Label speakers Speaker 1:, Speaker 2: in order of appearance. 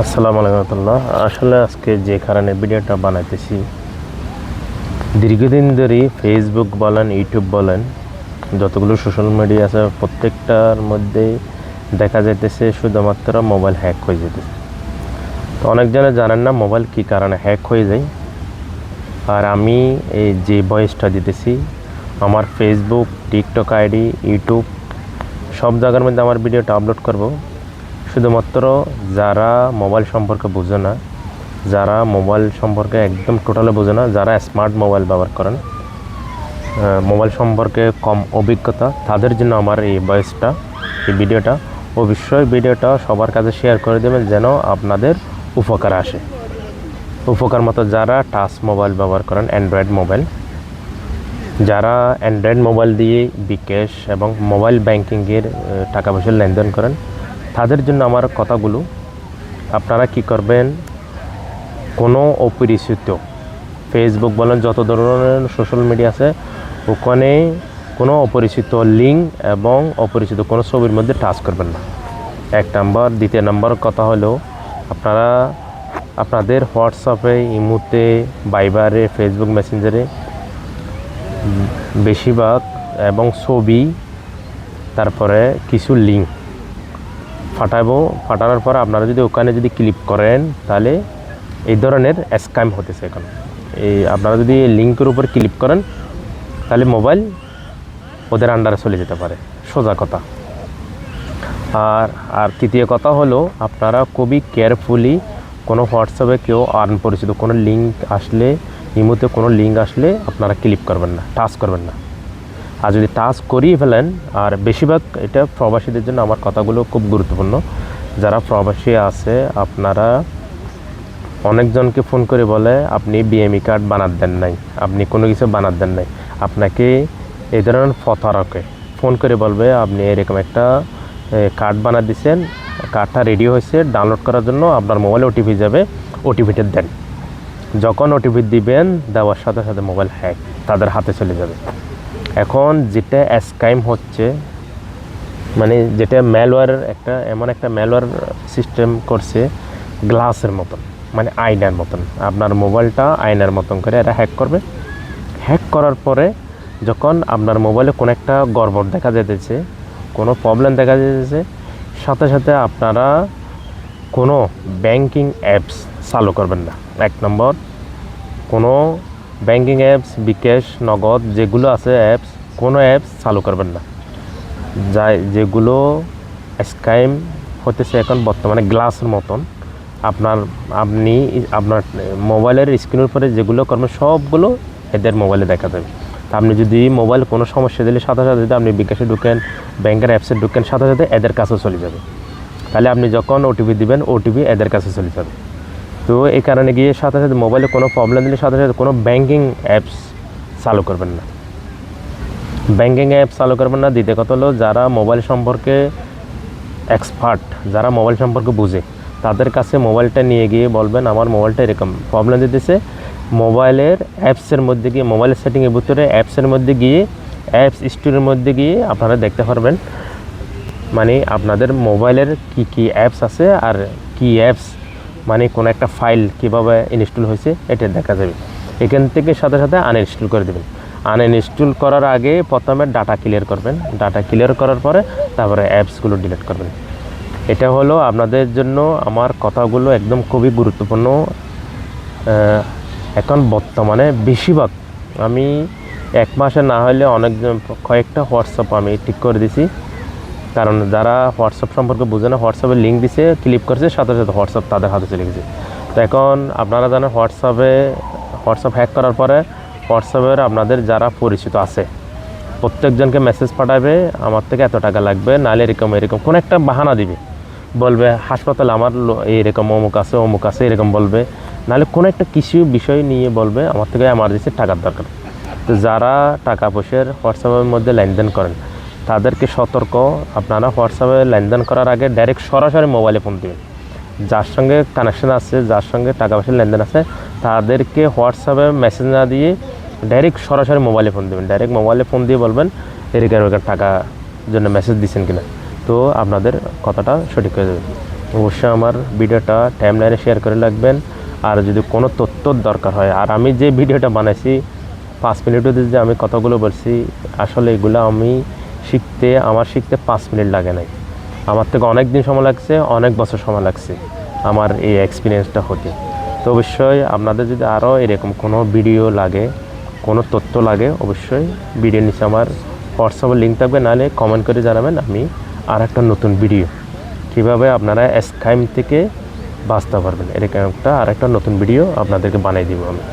Speaker 1: আসসালামু আলাইকুম রহমতুল্লাহ। আসলে আজকে যে কারণে ভিডিওটা বানাইতেছি, দীর্ঘদিন ধরে ফেসবুক বলেন, ইউটিউব বলেন, যতগুলো সোশ্যাল মিডিয়া আছে প্রত্যেকটার মধ্যে দেখা যাইতেছে শুধুমাত্র মোবাইল হ্যাক হয়ে যেতেছে। তো অনেকজনে জানেন না মোবাইল কী কারণে হ্যাক হয়ে যায়। আর আমি এই যে ভয়েসটা দিতেছি, আমার ফেসবুক, টিকটক আইডি, ইউটিউব সব জায়গার মধ্যে আমার ভিডিওটা আপলোড করব। শুধুমাত্র যারা মোবাইল সম্পর্কে বোঝে না, যারা মোবাইল সম্পর্কে একদম টোটালি বোঝে না, যারা স্মার্ট মোবাইল ব্যবহার করেন, মোবাইল সম্পর্কে কম অভিজ্ঞতা, তাদের জন্য আমার এই ভয়েসটা, এই ভিডিওটা। অবশ্যই ভিডিওটা সবার কাছে শেয়ার করে দেবেন যেন আপনাদের উপকার আসে। উপকার মতো যারা টাচ মোবাইল ব্যবহার করেন, অ্যান্ড্রয়েড মোবাইল, যারা অ্যান্ড্রয়েড মোবাইল দিয়ে বিকাশ এবং মোবাইল ব্যাংকিংয়ের টাকা পয়সা লেনদেন করেন, তাদের জন্য আমার কথাগুলো। আপনারা কি করবেন, কোনো অপরিচিত ফেসবুক বলেন, যত ধরনের সোশ্যাল মিডিয়া আছে, ওখানে কোনো অপরিচিত লিঙ্ক এবং অপরিচিত কোনো ছবির মধ্যে টাচ করবেন না। এক নাম্বার। দ্বিতীয় নাম্বার কথা হলো, আপনারা আপনাদের হোয়াটসঅ্যাপে, ইমোতে, ভাইবারে, ফেসবুক মেসেঞ্জারে বেশিরভাগ এবং ছবি, তারপরে কিছু লিঙ্ক ফাটানোর পর আপনারা যদি ওখানে যদি ক্লিক করেন, তাহলে এই ধরনের স্ক্যাম হতেছে এখন। আপনারা যদি লিঙ্কের উপর ক্লিক করেন, তাহলে মোবাইল ওদের আন্ডারে চলে যেতে পারে, সোজা কথা। আর তৃতীয় কথা হলো, আপনারা খুবই কেয়ারফুলি কোনো হোয়াটসঅ্যাপে কেউ পরিচিত কোনো লিঙ্ক আসলে, ইমোতে কোনো লিঙ্ক আসলে আপনারা ক্লিক করবেন না, টাচ করবেন না। আর যদি টাচ করিয়ে ফেলেন, আর বেশিরভাগ এটা প্রবাসীদের জন্য আমার কথাগুলো খুব গুরুত্বপূর্ণ। যারা প্রবাসী আছে, আপনারা অনেকজনকে ফোন করে বলে আপনি বিএমই কার্ড বানাত দেন নাই, আপনি কোনো কিছু বানাত দেন নাই। আপনাকে এই ধরনের প্রতারকে ফোন করে বলবে আপনি এরকম একটা কার্ড বানা দিচ্ছেন, কার্ডটা রেডি হয়েছে ডাউনলোড করার জন্য, আপনার মোবাইলে ওটিপি যাবে, ওটিপিটা দেন। যখন ওটিপি দিবেন, দেওয়ার সাথে সাথে মোবাইল হ্যাক তাদের হাতে চলে যাবে। এখন যেটা স্ক্যাম হচ্ছে, মানে যেটা ম্যালওয়্যারের এমন একটা ম্যালওয়্যার সিস্টেম করছে, গ্লাসের মতন, মানে আয়নার মতন। আপনার মোবাইলটা আয়নার মতন করে এরা হ্যাক করবে। হ্যাক করার পরে যখন আপনার মোবাইলে কোনো একটা গড়বড় দেখা যেতেছে, কোনো প্রবলেম দেখা যেতেছে, সাথে সাথে আপনারা কোনো ব্যাংকিং অ্যাপস চালু করবেন না। এক নম্বর, কোনো ব্যাংকিং অ্যাপস, বিকাশ, নগদ যেগুলো আছে অ্যাপস, কোনো অ্যাপস চালু করবেন না, যেগুলো স্ক্যাম হতেছে এখন বর্তমানে গ্লাসের মতন। আপনি আপনার মোবাইলের স্ক্রিনের উপরে যেগুলো করবেন সবগুলো এদের মোবাইলে দেখা যাবে। তা আপনি যদি মোবাইল কোনো সমস্যা দিলে সাথে সাথে যদি আপনি বিকাশে ঢুকেন, ব্যাংকের অ্যাপসে ঢুকেন, সাথে সাথে এদের কাছে চলে যাবে। তাহলে আপনি যখন ওটিপি দিবেন, ওটিপি এদের কাছে চলে যাবে। তো এই কারণে গিয়ে সাথে সাথে মোবাইলে কোনো প্রবলেম দিলে সাথে সাথে কোনো ব্যাংকিং অ্যাপস চালু করবেন না, ব্যাংকিং অ্যাপ চালু করবেন না। দ্বিতীয় কথা হলো, যারা মোবাইল সম্পর্কে এক্সপার্ট, যারা মোবাইল সম্পর্কে বুঝে, তাদের কাছে মোবাইলটা নিয়ে গিয়ে বলবেন আমার মোবাইলটা এরকম প্রবলেম দিতেছে। মোবাইলের অ্যাপসের মধ্যে গিয়ে, মোবাইলের সেটিংয়ের ভিতরে অ্যাপসের মধ্যে গিয়ে, অ্যাপস স্টোরের মধ্যে গিয়ে আপনারা দেখতে পারবেন, মানে আপনাদের মোবাইলের কি কি অ্যাপস আছে আর কি অ্যাপস, মানে কোনো একটা ফাইল কীভাবে ইনস্টল হয়েছে এটা দেখা যাবে। এখান থেকে সাথে সাথে আনইনস্টল করে দেবেন। আনইনস্টল করার আগে প্রথমে ডাটা ক্লিয়ার করবেন, ডাটা ক্লিয়ার করার পরে তারপরে অ্যাপসগুলো ডিলিট করবেন। এটা হলো আপনাদের জন্য আমার কথাগুলো একদম খুবই গুরুত্বপূর্ণ। এখন বর্তমানে বেশিরভাগ, আমি এক মাসে না হলে কয়েকটা হোয়াটসঅ্যাপ আমি ঠিক করে দিছি, কারণ যারা হোয়াটসঅ্যাপ সম্পর্কে বুঝে না, হোয়াটসঅ্যাপে লিঙ্ক দিছে, ক্লিক করছে, সাথে সাথে হোয়াটসঅ্যাপ তাদের হাতে চলে গেছে। তো এখন আপনারা জানেন হোয়াটসঅ্যাপ হ্যাক করার পরে হোয়াটসঅ্যাপের আপনাদের যারা পরিচিত আছে প্রত্যেকজনকে মেসেজ পাঠাবে, আমার থেকে এত টাকা লাগবে, নাহলে এরকম কোনো একটা বাহানা দিবে, বলবে হাসপাতালে আমার এরকম অমুক আছে এরকম বলবে, নাহলে কোনো একটা কিছু বিষয় নিয়ে বলবে আমার থেকে এমার্জেন্সি টাকার দরকার। তো যারা টাকা পয়সার হোয়াটসঅ্যাপের মধ্যে লেনদেন করেন, তাদেরকে সতর্ক, আপনারা হোয়াটসঅ্যাপে লেনদেন করার আগে ডাইরেক্ট সরাসরি মোবাইলে ফোন দেবেন। যার সঙ্গে কানেকশান আছে, যার সঙ্গে টাকা পয়সার লেনদেন আছে, তাদেরকে হোয়াটসঅ্যাপে মেসেজ না দিয়ে ডাইরেক্ট সরাসরি মোবাইলে ফোন দেবেন। ডাইরেক্ট মোবাইলে ফোন দিয়ে বলবেন এরকম টাকা জন্য মেসেজ দিচ্ছেন কিনা, তো আপনাদের কথাটা সঠিক হয়ে যাবে। অবশ্যই আমার ভিডিওটা টাইমলাইনে শেয়ার করে রাখবেন। আর যদি কোনো তথ্যর দরকার হয়, আর আমি যে ভিডিওটা বানাইছি 5 মিনিটের যে আমি কথাগুলো বলছি, আসলে এগুলো আমি আমার শিখতে 5 মিনিট লাগে নাই। আমার থেকে অনেক দিন সময় লাগছে, অনেক বছর সময় লাগছে আমার এই এক্সপিরিয়েন্সটা হতে। তো অবশ্যই আপনাদের যদি আরও এরকম কোনো ভিডিও লাগে, কোনো তথ্য লাগে, অবশ্যই ভিডিওর নিচে আমার হোয়াটসঅ্যাপের লিঙ্ক থাকবে, নাহলে কমেন্ট করে জানাবেন। আমি আর একটা নতুন ভিডিও কীভাবে আপনারা স্ক্যাম থেকে বাঁচতে পারবেন, এরকম একটা নতুন ভিডিও আপনাদেরকে বানিয়ে দিব আমি।